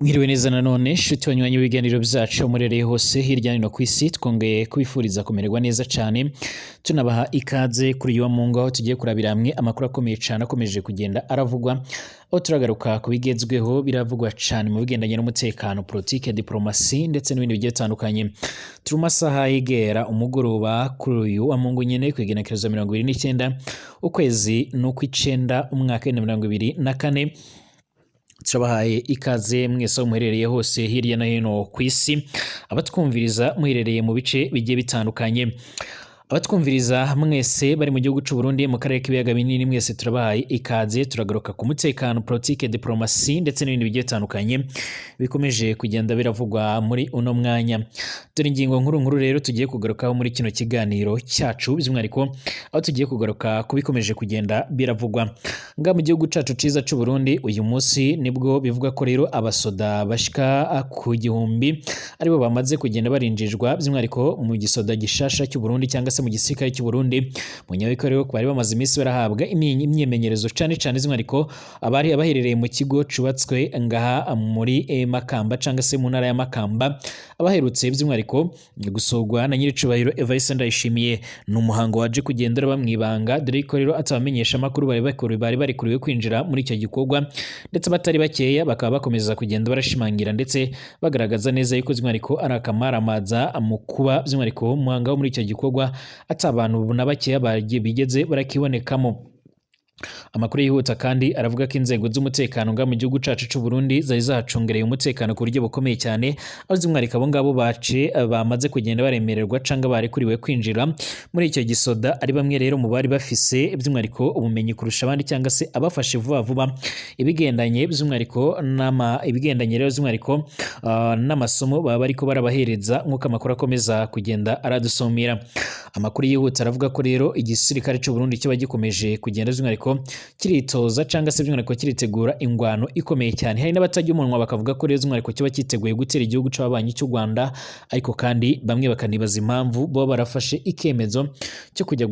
Mwiriwe neza nanone shuti banywanyi w'ibiganiro byacu murereye hose hirya no hino ku isi twongeye kubifuriza kumererwa neza cyane tunabaha ikaze kuri uyu mungu aho tugiye kurabira hamwe amakuru akomeye cyane akomeje kugenda aravugwa aho turagaruka ku bigezweho biravugwa cyane mu bigendanye n'umutekano politike diplomasi ndetse n'ibindi bigiye bitandukanye turi mu masaha y'igera umugoroba kuri uyu wa mungu nyine ku igenekerezo 29 ukwezi n'ukw'icenda umwaka wa 2024 turabahaye ikaze mwese aho muherereye hose hirya no hino ku isi abatwumviriza muherereye mu bice bigiye bitandukanye abatwumviriza mwese bari mu gihugu cy'u Burundi mu karere k'ibiyaga binini mwese turabahaye ikaze turagaruka ku mutekano politique diplomasi ndetse n'ibindi bigiye bitandukanye bikomeje kugenda biravugwa muri uno mwanya dore ingingo nkuru rero tugiye kugarukaho muri kino kiganiro cyacu by'umwihariko aho tugiye kugaruka kubikomeje kugenda biravugwa nga mu gihugu cyacu ciza cy'u Burundi uyu munsi nibwo bivuga ko rero abasoda bashika ku gihumbi aribo bamaze kugenda barinjijwa by'umwihariko mu gisoda gishasha cy'u Burundi cyangwa se mu gisirikare cy'u Burundi mu nyabiko rero bari bamaze iminsi barahabwa imyimenyerezo cyane by'umwihariko abari abaherereye mu kigo cubatswe ngaha muri Makamba cyangwa se mu ntara ya Makamba abaherutse by'umwihariko gusogwa na nyiricubahiro Evariste Ndayishimiye n'umuhango waje kugendera bamwibanga dore ko rero atabamenyesha makuru bari kuriwe kwinjira muri icyo gikorwa ndetse batari bakeya bakaba bakomeza kugenda barashimangira ndetse bagaragaza neza yuko by'umwihariko ari akamaramaza mu kuba by'umwihariko umuhango muri icyo gikorwa atabantu na bakeya bigeze barakibonekamo. Amakuru yihuta kandi aravuga ko inzego z'umutekano nga mu gihugu cacu cy'u Burundi zari zacungereye umutekano ku buryo bukomeye cyane aho by'umwihariko abo ngabo bamaze kugenda baremererwa canga barekuriwe kwinjira muri icyo gisoda ari bamwe rero mu bari bafise by'umwihariko ubumenyi kurusha abandi cyangwa se abafashe vuba ibigendanye by'umwihariko ibigendanye rero by'umwihariko n'amasomo baba bariko barabahereza nk'uko amakuru akomeza kugenda aradusomera. Amakuru yihuta aravuga ko rero igisirikare cy'u Burundi kiba gikomeje kugenda by'umwihariko kiritoza cyangwa se by'umwihariko kiritegura ingwano ikomeye cyane. Hari n'abatajya umunwa bakavuga ko rero by'umwihariko kiba kiteguye gutera igihugu c'ababanyi cy'u Rwanda ariko kandi bamwe bakanibaza impamvu bo barafashe ikemezo cyo kujya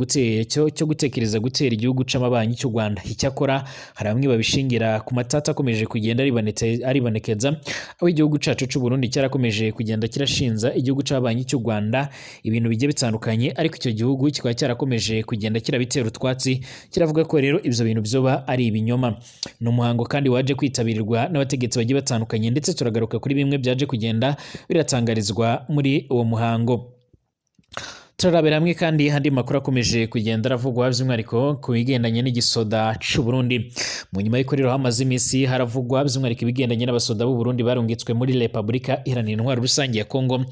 cyo gutekereza gutera igihugu c'ababanyi cy'u Rwanda. Icyakora hari bamwe babishingira ku matata akomeje kugenda aribonekeza aho igihugu cacu cy'u Burundi cyarakomeje kugenda kirashinza igihugu c'ababanyi cy'u Rwanda ibintu bigiye bitandukanye ariko icyo gihugu kikaba cyarakomeje kugenda kirabitera utwatsi kiravuga ko rero ibyo bintu byoba ari ibinyoma. Ni umuhango kandi waje kwitabirwa n'abategetsi bagiye batandukanye ndetse turagaruka kuri bimwe byaje kugenda biratangarizwa muri uwo muhango. Turarabira hamwe kandi handi makuru akomeje kugenda aravugwa by'umwihariko ku bigendanye n'igisoda cy'u Burundi. Mu nyuma y'iko rero hamaze iminsi haravugwa by'umwihariko ibigendanye n'abasoda b'u Burundi barungitswe muri Repubulika Iharanira Intwaro Rusange ya Kongo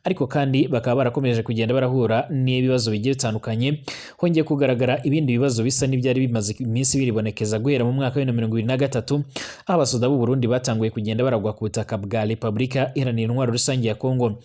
ariko kandi bakaba barakomeje kugenda barahura n'ibibazo bigiye bitandukanye hongeye kugaragara ibindi bibazo bisa n'ibyari bimaze iminsi biribonekeza guhera mu mwaka wa 2023 aho abasoda b'u Burundi batanguye kugenda baragwa ku butaka bwa Repubulika Iharanira Intwaro Rusange ya Kongo.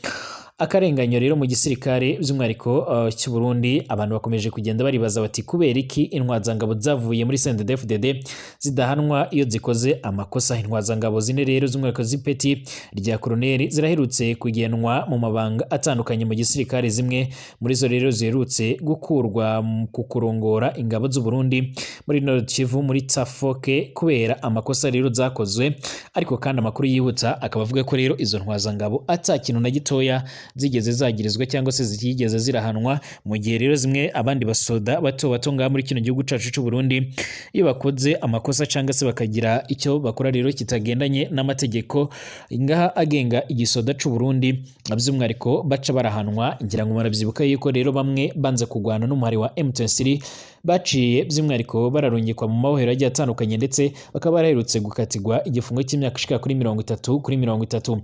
Akarenganyo rero mu gisirikare by'umwihariko cy'u Burundi abantu bakomeje kugenda baribaza bati kubera iki intwazangabo zavuye muri CNDD-FDD zidahanwa iyo zikoze amakosa. Intwazangabo zine rero z'umwihariko z'ipeti rya koloneli ziraherutse kugenwa mu mabanga atandukanye mu gisirikare, zimwe muri zo rero ziherutse gukurwa ku kurongora ingabo z'u Burundi muri Nord Kivu muri Tafoke kubera amakosa rero zakozwe ariko kandi amakuru yihuta akaba avuga ko rero izo ntwazangabo atakintu na gitoya zigeze zagirizwa cyangwa se zigeze zirahanwa mu gihe rero zimwe abandi basoda bato ngaha muri kino gihugu cacu cy'u Burundi iyo bakoze amakosa cyangwa se bakagira icyo bakora rero kitagendanye n'amategeko ngaha agenga igisoda cy'u Burundi by'umwihariko baca barahanwa. Ngira ngo marabyibuka yuko rero bamwe banze kugwana n'umuhari wa M23 baciye by'umwihariko bararungikwa mu mabohero agiye atandukanye ndetse bakaba baraherutse gukatirwa igifungo cy'imyaka ishika kuri 30.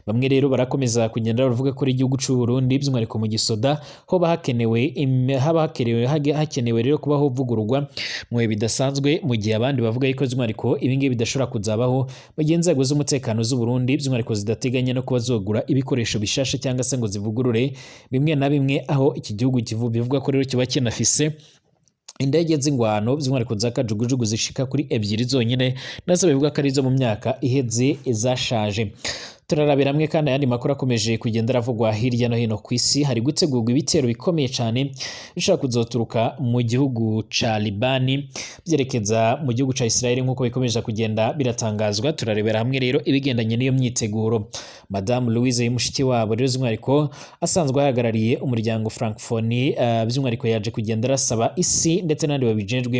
Bamwe rero barakomeza kugenda bavuga ko igihugu cy'u Burundi by'umwihariko mu gisoda hoba hakenewe rero kubaho vugururwa mu bihe bidasanzwe mu gihe abandi bavuga yuko by'umwihariko ibingibi bidashobora kuzabaho mu gihe inzego z'umutekano z'u Burundi by'umwihariko zidateganya no kuba zogura ibikoresho bishasha cyangwa se ngo zivugurure bimwe na bimwe aho iki gihugu bivuga ko rero kiba kinafise indege z'ingwano by'umwihariko za kajugujugu zishika kuri 2 zonyine nazo bivuga ko ari zo mu myaka iheze zashaje. turarabira hamwe kandi ayandi makuru akomeje kugenda aravugwa hirya no hino ku isi. Hari gutegurwa ibitero bikomeye cyane bishobora kuzoturuka mu gihugu ca Libani byerekeza mu gihugu ca Israel nk'uko bikomeje kugenda biratangazwa. Turarebera hamwe rero ibigendanye n'iyo myiteguro. Madame Louise Mushikiwabo rero by'umwihariko asanzwe ahagarariye umuryango Francophonie by'umwihariko yaje kugenda arasaba isi ndetse n'abandi babijejwe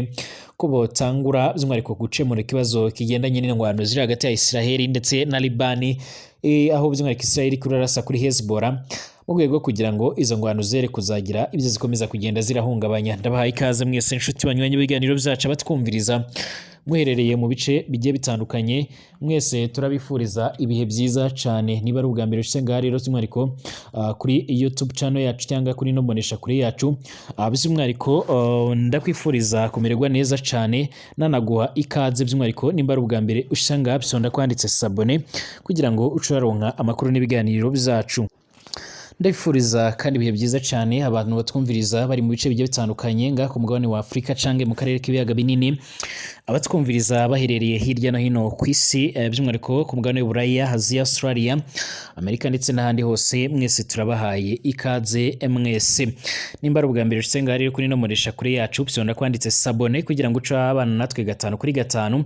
ko botangura by'umwihariko gukemura ikibazo kigendanye n'ingwano ziri hagati ya Israel ndetse na Libani, aho by'umwihariko Israel kurarasa kuri Hezbollah mu rwego kugira ngo izo ngwano zere kuzagira ibyo zikomeza kugenda zirahungabanya. Ndabahaye ikaze mwese inshuti banywanyi ibiganiro byacu batwumviriza muherereye mu bice bigiye bitandukanye, mwese turabifuriza ibihe byiza cyane. Niba ari ubwa mbere ushyize ngaha rero by'umwihariko kuri YouTube channel yacu cyangwa kuri no mbonesha kuri yacu, by'umwihariko ndakwifuriza kumererwa neza cyane, nanaguha ikaze by'umwihariko nimba ari ubwa mbere ushyize ngaha bisonda kwanditse sabone kugira ngo ucuraronka amakuru n'ibiganiro byacu. Ndabifuriza kandi ibihe byiza cyane abantu batwumviriza bari mu bice bigiye bitandukanye ngaha ku mugabane wa Afurika canke mu karere k'ibiyaga binini, abatwumviriza baherereye hirya no hino ku isi by'umwihariko ku mugabane w'Uburaya, Aziya, Australia, Amerika ndetse n'ahandi hose, mwese turabahaye ikaze mwese. Nimba ari ubwa mbere ushyize ngaha rero kuri no muresha kuri yacu bisonda kwanditse sabone kugira ngo uce abana natwe 5 kuri 5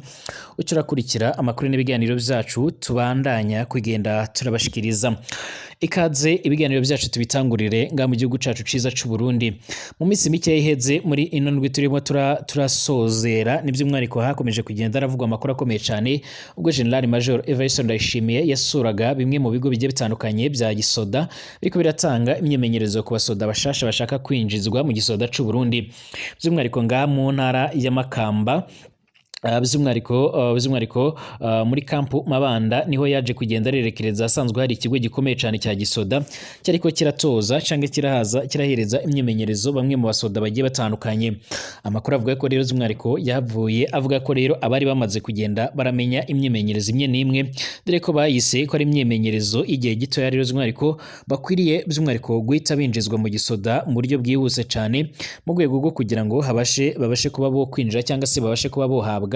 ucurakurikira amakuru n'ibiganiro byacu tubandanya kugenda turabashikiriza. Ikaze ibiganiro byacu tubitangurire nga mu gihugu cacu ciza c'u Burundi. Mu minsi mike iheze muri ino ndwi turimo turasozera n'ivy'umwariko hakomeje kugenda aravugwa amakuru akomeye cyane ubwo General Major Evariste Ndayishimiye yasuraga bimwe mu bigo bigiye bitandukanye bya gisoda biriko biratanga imyemenyerezo ku basoda bashasha bashaka kwinjizwa mu gisoda c'u Burundi, by'umwariko nga mu ntara ya Makamba by'umwihariko muri kampu Mabanda niho yaje kugenda arerekereza. Asanzwe hari ikigo gikomeye cyane cya gisoda cyariko kiratoza canke kirahereza imyemenyerezo bamwe mu basoda bagiye batandukanye. Amakuru avuga ko rero by'umwihariko yavuye avuga ko rero abari bamaze kugenda baramenya imyemenyerezo imwe n'imwe, dore ko bayise ko ari imyemenyerezo igihe gito ya rero by'umwihariko bakwiriye by'umwihariko guhita binjizwa mu gisoda mu buryo bwihuse cyane mu rwego rwo kugira ngo babashe kuba bo kwinjira cyangwa se babashe kuba bohabwa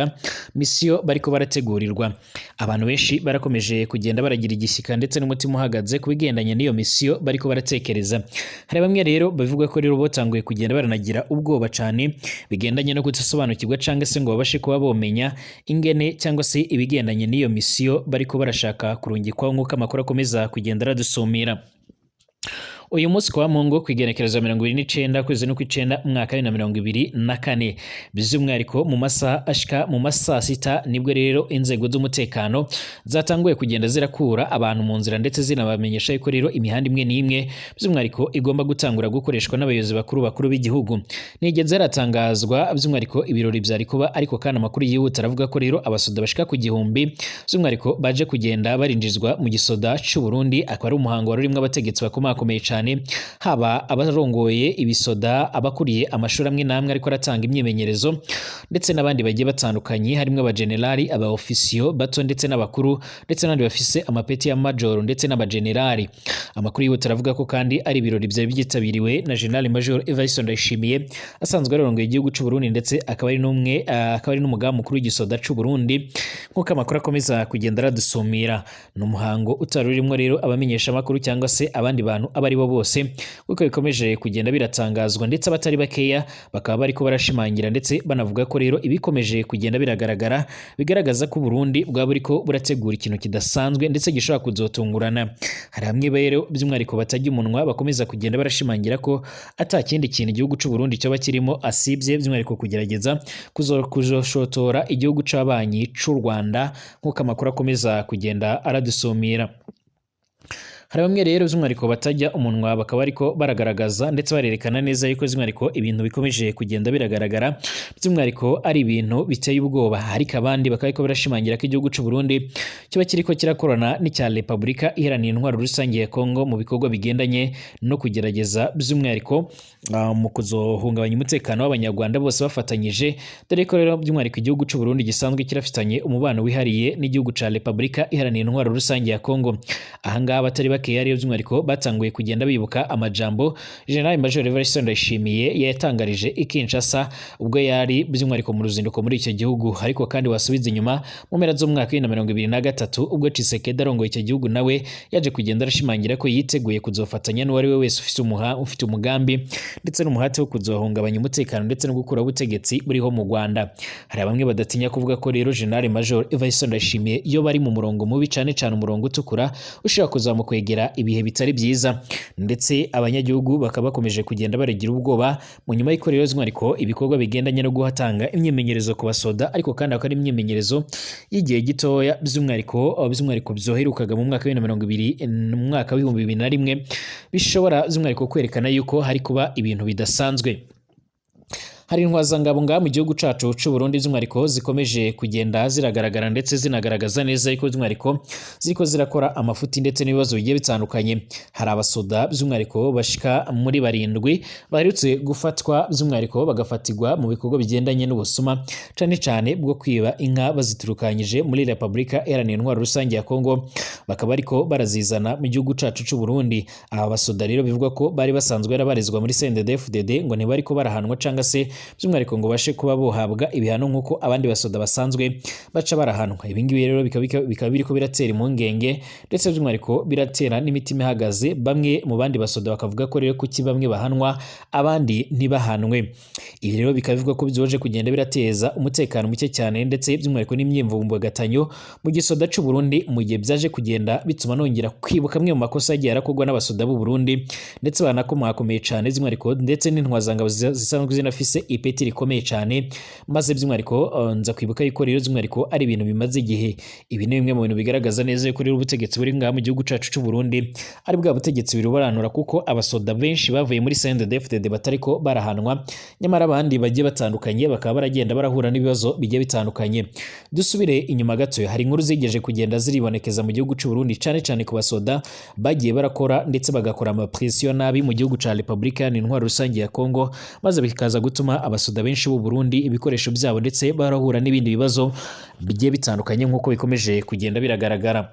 misiyo bariko barategurirwa. Abantu benshi barakomeje kugenda baragira igishyika ndetse n'umutima uhagaze kubigendanye n'iyo misiyo bariko baratekereza. Hari bamwe rero bavuga ko rero botanguye kugenda baranagira ubwoba cyane bigendanye no kudasobanukirwa cyangwa se ngo babashe kuba bomenya ingene cyangwa se ibigendanye n'iyo misiyo bariko barashaka kurungikwa nk'uko amakuru akomeza kugenda aradusumira. Uyu munsi kwa Mungu kwigenekereza 29 kwezi no kw'icenda umwaka wa 2024 by'umwihariko mu masaha ashika mu masaa 6 nibwo rero inzego z'umutekano zatanguye kugenda zirakura abantu mu nzira ndetse zinabamenyesha yuko rero imihanda imwe n'imwe by'umwihariko igomba gutangura gukoreshwa n'abayobozi bakuru b'igihugu. Nigeze haratangazwa by'umwihariko ibirori byari kuba, ariko kandi amakuru yihuta aravuga ko rero abasoda bashika ku gihumbi by'umwihariko baje kugenda barinjizwa mu gisoda c'u Burundi. Akaba ari umuhango wari urimo abategetsi bakomakomeye cyane, haba abarongoye ibisoda, abakuriye amashuri amwe namwe ariko aratanga imyemenyerezo ndetse n'abandi bagiye batandukanye, harimo abagenerali, abaofisiyo bato ndetse n'abakuru ndetse n'abandi bafise amapeti ya major ndetse n'abagenerali. Amakuru yihuta aravuga ko kandi ari ibirori byari byitabiriwe na General Major Evariste Ndayishimiye asanzwe arongoye igihugu c'u Burundi ndetse akaba ari n'umugaba mukuru w'igisoda c'u Burundi nk'uko amakuru akomeza kugenda aradusumira. Ni umuhango utari urimo rero abamenyesha amakuru cyangwa se abandi bantu abari bo bose kuko bikomeje kugenda biratangazwa ndetse abatari bakeya bakaba bariko barashimangira ndetse banavuga ko rero ibikomeje kugenda biragaragara bigaragaza ko Burundi bwa buriko burategura ikintu kidasanzwe ndetse gishobora kuzotungurana. Hari hamwe rero by'umwihariko batajya umunwa bakomeza kugenda barashimangira ko atakindi kintu igihugu c'u Burundi cyo bakirimo asibye by'umwihariko kugerageza kuzoshotora igihugu c'abanyi c'u Rwanda nk'uko amakuru akomeza kugenda aradusumira. Hari bamwe rero by'umwihariko batajya umunwa bakaba ariko baragaragaza ndetse barerekana neza yuko by'umwihariko ibintu bikomeje kugenda biragaragara by'umwihariko ari ibintu biteye ubwoba, ariko abandi bakaba ariko barashimangira ko igihugu c'u Burundi kiba kiriko kirakorana n'icya Repubulika Iharanira Intwaro Rusange ya Kongo mu bikorwa bigendanye no kugerageza by'umwihariko mu kuzohungabanya umutekano w'abanyarwanda bose bafatanyije, dore ko rero by'umwihariko igihugu c'u Burundi gisanzwe kirafitanye umubano wihariye n'igihugu ca Repubulika Iharanira Intwaro Rusange ya Kongo. Ahangaha batari bakeya rero by'umwihariko batanguye kugenda bibuka amajambo General Major Evariste Ndayishimiye yatangarije i Kinshasa ubwo yari by'umwihariko mu ruzinduko muri icyo gihugu, ariko kandi wasubiza inyuma mu mpera z'umwaka wa 2023 ubwo Tshisekedi arongoye icyo gihugu nawe yaje kugenda arashimangira ko yiteguye kuzofatanya n'uwari we wese ufite umugambi ndetse n'umuhate wo kuzohungabanya umutekano ndetse no gukura ubutegetsi buriho mu Rwanda. Hari bamwe badatinya kuvuga ko rero General Major Evariste Ndayishimiye iyo bari mu murongo mubi cyane umurongo utukura ushobora kuzamukwegera ibihe bitari byiza, ndetse abanyagihugu bakaba bakomeje kugenda baregira ubwoba mu nyuma y'iko rero by'umwihariko ibikorwa bigendanye no guhatanga imyimenyerezo ku basoda, ariko kandi akaba ari imyimenyerezo y'igihe gitoya by'umwihariko byoherukaga mu mwaka wa 2020 mu mwaka wa 2021 bishobora by'umwihariko kwerekana yuko hari kuba ibintu bidasanzwe. Hari intwazangabo ngaha mu gihugu cacu c'u Burundi by'umwihariko zikomeje kugenda ziragaragara ndetse zinagaragaza neza ariko by'umwihariko ziko zirakora amafuti ndetse n'ibibazo bigiye bitandukanye. Hari abasoda by'umwihariko bashika muri 7 baherutse gufatwa by'umwihariko bagafatirwa mu bikorwa bigendanye n'ubusuma cyane bwo kwiba inka baziturukanyije muri Republika Iharanira Intwaro Rusange ya Kongo, bakaba ariko barazizana mu gihugu cacu c'u Burundi. Aba basoda rero bivugwa ko bari basanzwe yarabarizwa muri CNDD-FDD ngo ntibariko barahanwa cyangwa se by'umwihariko ngo bashe kuba bohabwa ibihano nk'uko abandi basoda basanzwe baca barahanwa. Ibi ngibi rero bikaba biriko biratera impungenge ndetse by'umwihariko biratera n'imitima ihagaze. Bamwe mu bandi basoda bakavuga ko rero kuki bamwe bahanwa abandi ntibahanwe. Ibi rero bikaba bivuga ko byoje kugenda birateza umutekano muke cyane ndetse by'umwihariko n'imyimvumbugatanyo mu gisoda c'u Burundi, mu gihe byaje kugenda bituma nongera kwibuka amwe mu makosa yagiye arakorwa n'abasoda b'u Burundi ndetse banakomakomeye cyane by'umwihariko ndetse n'intwazangabo zisanzwe zinafise ipeti rikomeye cyane, maze by'umwihariko nza kwibuka yuko rero by'umwihariko ari ibintu bimaze igihe. Ibi ni bimwe mu bintu bigaragaza neza yuko rero ubutegetsi buri ngaha mu gihugu cacu c'u Burundi ari bwa butegetsi birubaranura, kuko abasoda benshi bavuye muri CNDD-FDD batariko barahanwa, nyamara abandi bagiye batandukanye bakaba baragenda barahura n'ibibazo bigiye bitandukanye. Dusubire inyuma gato, hari inkuru zigeje kugenda ziribonekeza mu gihugu c'u Burundi cyane ku basoda bagiye barakora ndetse bagakora amapression nabi mu gihugu ca Republika Iharanira Intwaro Rusange ya Kongo, maze bikaza gutuma abasoda benshi b'u Burundi ibikoresho byabo ndetse barahura n'ibindi bibazo bigiye bitandukanye nk'uko bikomeje kugenda biragaragara.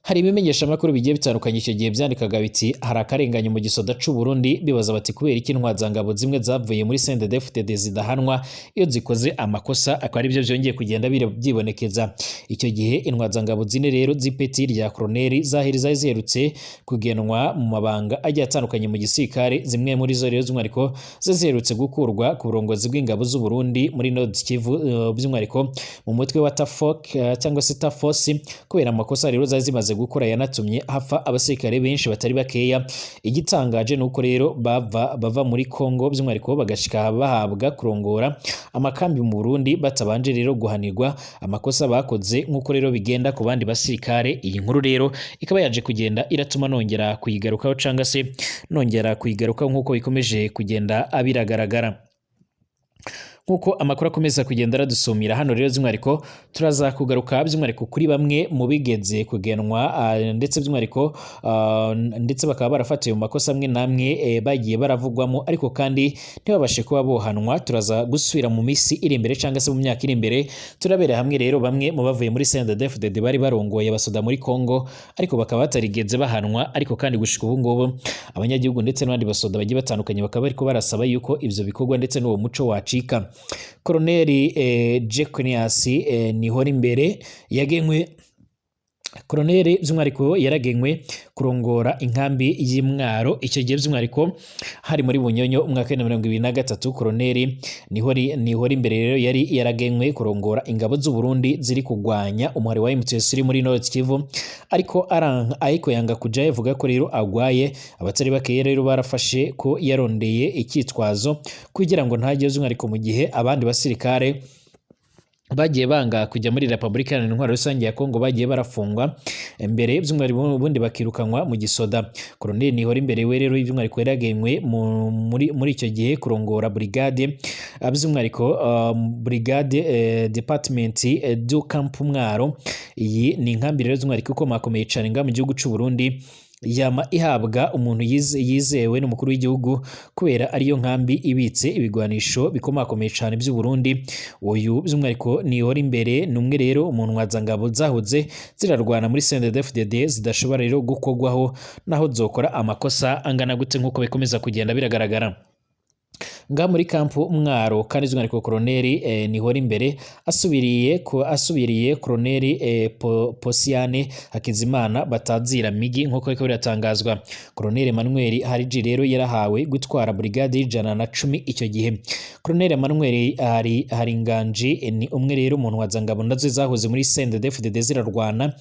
Hari ibimenyesha amakuru bigiye bitandukanye icyo gihe byandikaga biti hari akarenganya mu gisoda c'u Burundi, bibaza bati kubera iki intwazangabo zimwe zavuye muri CNDD-FDD zidahanwa iyo zikoze amakosa, akaba ari byo byongeye kugenda byibonekeza. Icyo gihe intwazangabo zine rero z'ipeti rya koloneli zahiri ziherutse kugenwa mu mabanga agiye atandukanye mu gisirikare, zimwe muri zo rero by'umwihariko ziherutse gukurwa ku burongozi bw'ingabo z'u Burundi muri Nord Kivu, by'umwihariko mu mutwe wa TAFOC cyangwa se TAFOS, kubera amakosa rero zari zimaze gukora yanatumye hafa abasirikare benshi batari bakeya. Igitangaje nuko rero bava muri Kongo by'umwihariko bagashika bahabwa kurongora amakambi mu Burundi batabanje rero guhanirwa amakosa bakoze nk'uko rero bigenda ku bandi basirikare. Iyi nkuru rero ikaba yaje kugenda iratuma nongera kuyigarukaho cyangwa se nongera kuyigarukaho nk'uko bikomeje kugenda abiragaragara. Nkuko amakuru akomeza kugenda aradusumira hano rero by'umwihariko turaza kugaruka by'umwihariko kuri bamwe mu bigeze kugenwa ndetse by'umwihariko ndetse bakaba barafatiwe mu makosa amwe namwe bagiye baravugwamo, ariko kandi ntibabashe kuba bohanwa. Turaza gusubira mu misi iri imbere cyangwa se mu myaka iri imbere turabera hamwe rero bamwe mu bavuye muri CNDD-FDD bari barongoye abasoda muri Kongo ariko bakaba batarigeze bahanwa, ariko kandi gushika ubu ngubu abanyagihugu ndetse n'abandi basoda bagiye batandukanye bakaba bariko barasaba yuko ivyo bikorwa ndetse n'uwo muco wacika. Koloneli Jeconias Nihorimbere yagenwe Koloneli by'umwihariko yaragenywe kurongora inkambi y'Imwaro. Icyo gihe by'umwihariko hari muri Bunyonyo umwaka wa 2023. Koloneli Nihorimbere rero yari yaragenywe kurongora ingabo z'u Burundi ziri kugwanya umuhari wa M23 muri Nord Kivu, ariko yanga kuja yavuga ko rero agwaye. Abatari bakeye rero barafashe ko yarondeye icyitwazo kugira ngo ntajye by'umwihariko mu gihe abandi basirikare bagiye banga kujya muri Republika Iharanira Intwaro Rusange ya Kongo bagiye barafungwa mbere by'umwihariko ubundi bakirukanwa mu gisoda. Koloneli Nihorimbere we rero by'umwihariko yaragenywe muri icyo gihe kurongora brigade by'umwihariko brigade department du Camp Mwaro. Iyi ni inkambi rero by'umwihariko ikomakomeye cyane nga mu gihugu cy'u Burundi, yama ihabwa umuntu yizewe n'umukuru w'igihugu kubera ariyo nkambi ibitse ibigwanisho bikomakomeye cyane by'u Burundi. Uyu by'umwihariko nihora imbere numwe rero umuntu wazangabo zahoze zirarwana muri CNDD-FDD zidashobora rero gukogwaho naho zokora amakosa angana gute nk'uko bikomeza kugenda biragaragara nga muri kampu Mwaro kandi by'umwihariko Koloneli nihora imbere asubiriye Koloneli Posiane Hakizimana batazira migi nk'uko ariko biratangazwa. Koloneli Emmanuel Hariji rero yarahawe gutwara brigade y'ijana na 10 icyo gihe. Koloneli Emmanuel Haringanji ni umwe rero umuntu wazangabo nazo zahoze muri CNDD-FDD zirarwana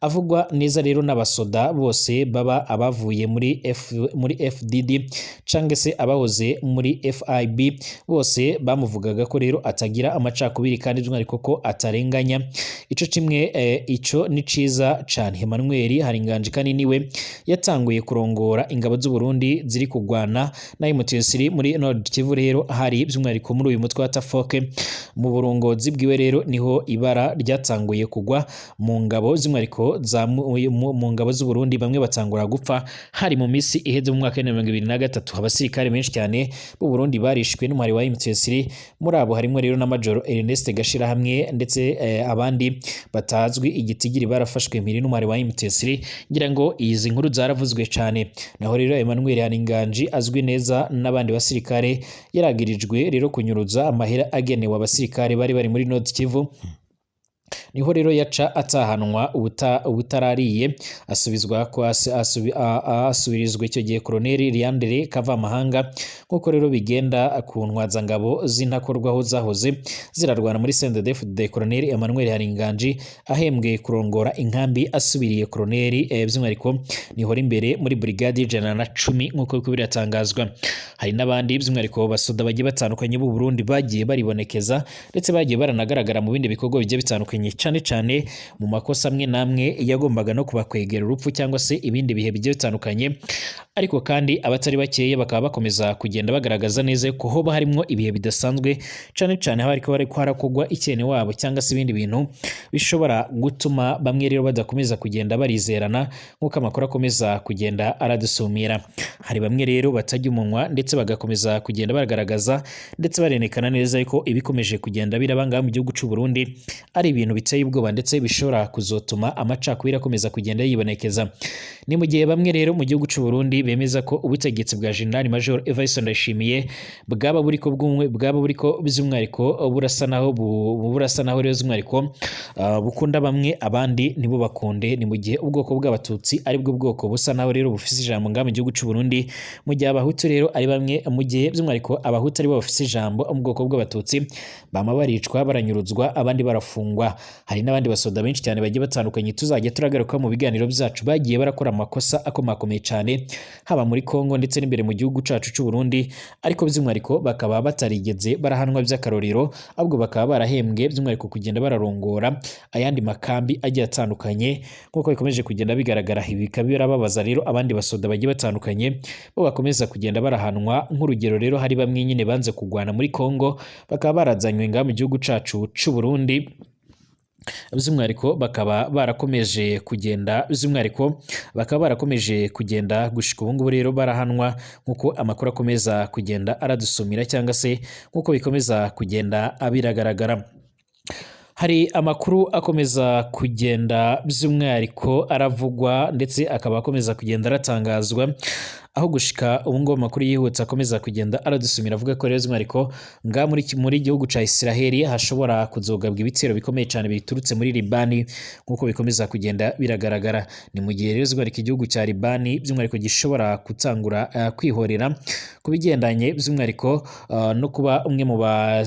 avugwa neza rero n'abasoda bose baba abavuye muri FDD cange se abahoze muri FIB bose bamuvugaga ko rero atagira amacakubiri kandi by'umwihariko ko atarenganya. Ico kimwe ico ni ciza cyane. Emmanuel Haringanje kandi niwe yatanguye kurongora ingabo z'u Burundi ziri kugwana na M23 muri Nord Kivu. Rero hari by'umwihariko muri uyu mutwe wa Tafoke mu burongozi bwiwe rero niho ibara ryatanguye kugwa mu ngabo by'umwihariko mu ngabo z'u Burundi. Bamwe batangura gupfa hari mu misi iheze mu mwaka wa 2023. Abasirikare benshi cyane b'u Burundi barishwe n'umwari wa M23. Muri abo harimo rero na Major Ernest Gashira hamwe ndetse abandi batazwi igitigiri barafashwe mpiri n'umwari wa M23. Ngira ngo izi nkuru zaravuzwe cyane. Naho rero Emmanuel Haringanji azwi neza n'abandi basirikare yaragirijwe rero kunyuruza amahera agenewe abasirikare bari muri Nord Kivu. Niho rero yaca atahanwa ubutarariye asubizwa ko asubirizwe icyo gihe Koloneli Liandre Kavamahanga nk'uko rero bigenda ku ntwazangabo z'intakorwaho zahoze zirarwana muri CNDD-FDD. Koloneli Emmanuel Haringanji ahembwe kurongora inkambi asubiriye Koloneli by'umwihariko nihora imbere muri brigade y'ijana na 10 nk'uko biko biratangazwa. Hari n'abandi by'umwihariko basoda bagiye batandukanye b'u Burundi bagiye baribonekeza ndetse bagiye baranagaragara mu bindi bikorwa bigiye bitandukanye cyane mu makosa amwe namwe yagombaga no kubakwegera urupfu cyangwa se ibindi bihe bigiye bitandukanye. Ariko kandi abatari bakeya bakaba bakomeza kugenda bagaragaza neza ko hoba harimo ibihe bidasanzwe cyane aho ariko bari kwarakogwa icyene wabo cyangwa se ibindi bintu bishobora gutuma bamwe rero badakomeza kugenda barizerana nk'uko amakuru akomeza kugenda aradusumira. Hari bamwe rero batajya umunwa ndetse bagakomeza kugenda bagaragaza ndetse barenekana neza yuko ibikomeje kugenda birabanga mu gihugu cy'u Burundi ari ibintu biteye ubwoba ndetse bishobora kuzotuma amacakubiri akomeza kugenda yibonekeza. Ni mu gihe bamwe rero mu gihugu cy'u Burundi bemeza ko ubutegetsi bwa General Major Evariste Ndayishimiye bwaba buriko by'umwihariko burasa naho rero by'umwihariko bukunda bamwe abandi nibo bakunde. Ni mu gihe ubwoko bw'abatutsi ari bwo bwoko busa naho rero bufise ijambo mu gihugu cy'u Burundi, mu gihe abahutu rero ari bamwe mu gihe by'umwihariko abahutu ari bo bafise ijambo mu bwoko bw'abatutsi bama baricwa baranyuruzwa abandi barafungwa. Hari n'abandi basoda benshi cyane bagiye batandukanye tuzajya turagaruka mu biganiro byacu bagiye barakora amakosa akomakomeye cyane haba muri Kongo ndetse n'imbere mu gihugu cacu cy'u Burundi, ariko by'umwihariko bakaba batarigeze barahanwa by'akarorero ahubwo bakaba barahembwe by'umwihariko kugenda bararongora ayandi makambi agiye atandukanye nk'uko bikomeje kugenda bigaragara. Ibi bikaba birababaza rero abandi basoda bagiye batandukanye bo bakomeza kugenda barahanwa. Nk'urugero rero hari bamwe nyine banze kugwana muri Kongo bakaba barazanywe ngaha mu gihugu cacu cy'u Burundi by'umwihariko bakaba barakomeje kugenda gushika ubu ngubu rero barahanwa nk'uko amakuru akomeza kugenda aradusumira cyangwa se nk'uko bikomeza kugenda abiragaragara. Hari amakuru akomeza kugenda by'umwihariko aravugwa ndetse akaba akomeza kugenda aratangazwa aho gushika ubu ngubu amakuru yihutse akomeza kugenda aradusumira avuga ko rero by'umwihariko nga muri gihugu ca Israeli hashobora kuzogabwa ibitero bikomeye cyane biturutse muri Libani nk'uko bikomeza kugenda biragaragara. Ni mu gihe rero by'umwihariko igihugu ca Libani by'umwihariko gishobora gutangura kwihorera ku bigendanye by'umwihariko no kuba umwe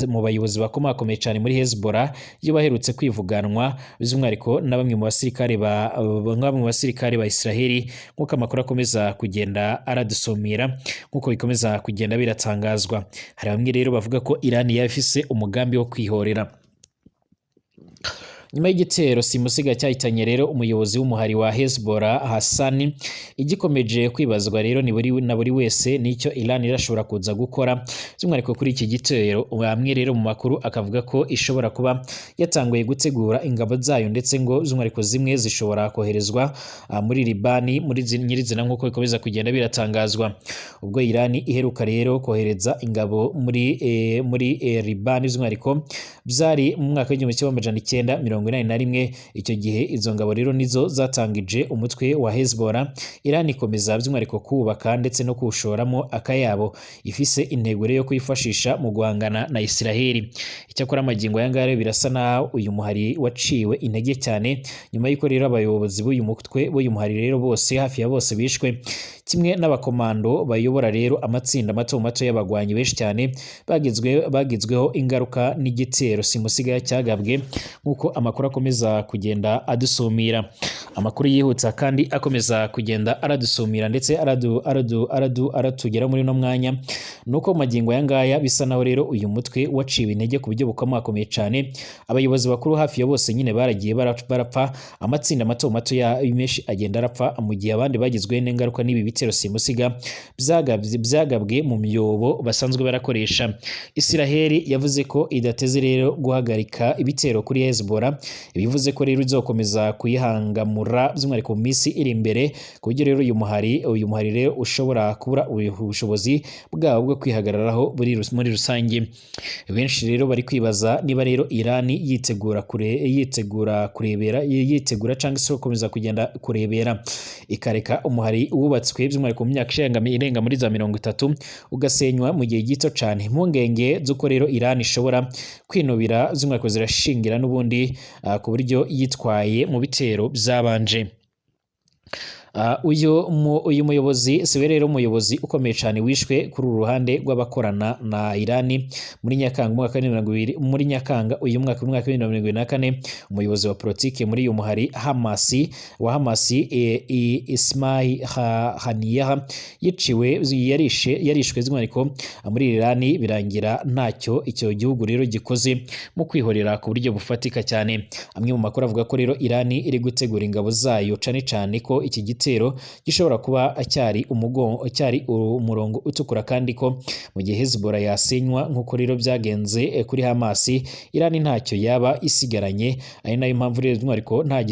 mu bayobozi bakomakomeye cyane muri Hezbollah iyo baherutse kwivuganwa by'umwihariko na bamwe mu basirikare ba Israeli nk'uko amakuru akomeza kugenda aradusumira nk'uko bikomeza kugenda biratangazwa. Hari bamwe rero bavuga ko Iran yafise umugambi wo kwihorera. nyuma y'igitero simusiga cyahitanye rero umuyobozi w'umuhari wa Hezbollah Hassan, igikomeje kwibazwa rero ni buri wese nicyo Iran irashobora kuza gukora by'umwihariko kuri iki gitero. Bamwe rero mu makuru akavuga ko ishobora kuba yatanguye gutegura ingabo zayo, ndetse ngo by'umwihariko zimwe zishobora koherezwa muri Libani muri nyirizina nk'uko bikomeza kugenda biratangazwa. Ubwo Iran iheruka rero kohereza ingabo muri Libani by'umwihariko byari mu mwaka w'1981. Icyo gihe izo ngabo rero nizo zatangije umutwe wa Hezbollah. Iran ikomeza by'umwihariko kubaka ndetse no kuwushoramo akayabo, ifise intego yo kwifashisha mu guhangana na Israel. Icyakora amagingo aya ngaya birasa naho uyu muhari waciwe intege cyane, nyuma y'uko rero abayobozi b'uyu muhari rero bose hafi ya bose bishwe, kimwe n'abakomando bayobora rero amatsinda mato mato y'abagwanyi benshi cyane bagizweho ingaruka n'igitero simusiga cyagabwe, nk'uko amakuru akomeza kugenda adusumira. Amakuru yihutsa kandi akomeza kugenda aradusumira ndetse aratugera muri no mwanya, nuko magingo aya ngaya bisa naho rero uyu mutwe waciwe intege ku buryo bukomakomeye cyane. Abayobozi bakuru hafi ya bose nyine baragiye barapfa, amatsinda mato mato ya menshi agenda arapfa, mu gihe abandi bagizwe n'ingaruka n'ibi bitero simusiga byagabwe mu myobo basanzwe barakoresha. Israel yavuze ko idateze rero guhagarika ibitero kuri Hezbollah, bivuze ko rero izokomeza kuyihangamura by'umwihariko mu minsi iri imbere, ku buryo rero uyu muhari rero ushobora kubura ubushobozi bwabo bwo kwihagararaho muri rusange. Benshi rero bari kwibaza niba rero Iran yitegura cyangwa se gukomeza kugenda kurebera ikareka umuhari wubatswe by'umwihariko mu myaka irenga muri za 30 ugasenywa mu gihe gito cyane. Impungenge z'uko rero Iran ishobora kwinubira by'umwihariko zirashingira n'ubundi ku buryo yitwaye mu bitero byabanje. Uyu muyobozi siwe rero umuyobozi ukomeye cyane wishwe kuri uru ruhande rw'abakorana na Iran muri Nyakanga uyu mwaka wa 2024. Umuyobozi wa politike muri uyu muhari Hamas Ismail Haniyeh yarishwe by'umwihariko muri Iran, birangira ntacyo icyo gihugu rero gikoze mu kwihorera ku buryo bufatika cyane. Amwe mu makuru avuga ko rero Iran iri gutegura ingabo zayo cyane ko iki gitero gishobora kuba cyari umurongo utukura, kandi ko mu gihe Hezbollah yasenywa nk'uko rero byagenze kuri Hamas, Iran ntacyo yaba isigaranye. Ari nayo mpamvu rero by'umwihariko nta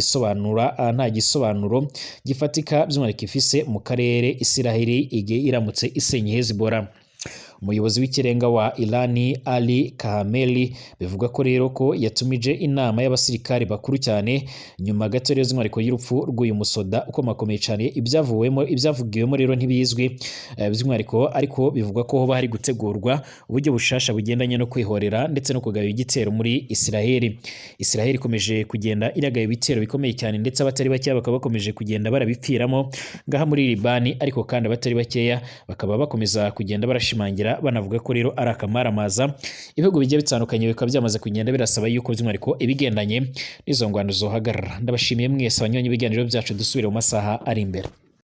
gisobanuro gifatika by'umwihariko ifise mu karere Israel iramutse isenye Hezbollah. Umuyobozi w'ikirenga wa Iran Ali Kahameli bivuga ko rero ko yatumije inama y'abasirikare bakuru cyane nyuma gato rero z'umwihariko y'urupfu rw'uyu musoda ukomakomeye cyane. Ibyavugiwemo rero ntibizwi by'umwihariko, ariko bivugwa ko hoba hari gutegurwa uburyo bushasha bugendanye no kwihorera ndetse no kugaba igitero muri Israel. Israel ikomeje kugenda iragaba ibitero bikomeye cyane, ndetse abatari bakeya bakaba bakomeje kugenda barabipfiramo ngaha muri Libani, ariko kandi abatari bakeya bakaba bakomeza kugenda barashimangira banavuga ko rero ari akamaramaza. Ibihugu bigiye bitandukanye bikaba byamaze kugenda birasaba yuko by'umwihariko ibigendanye n'izo ngwano zohagarara. Ndabashimiye mwese abanywanyi b'ibiganiro byacu, dusubire mu masaha ari imbere.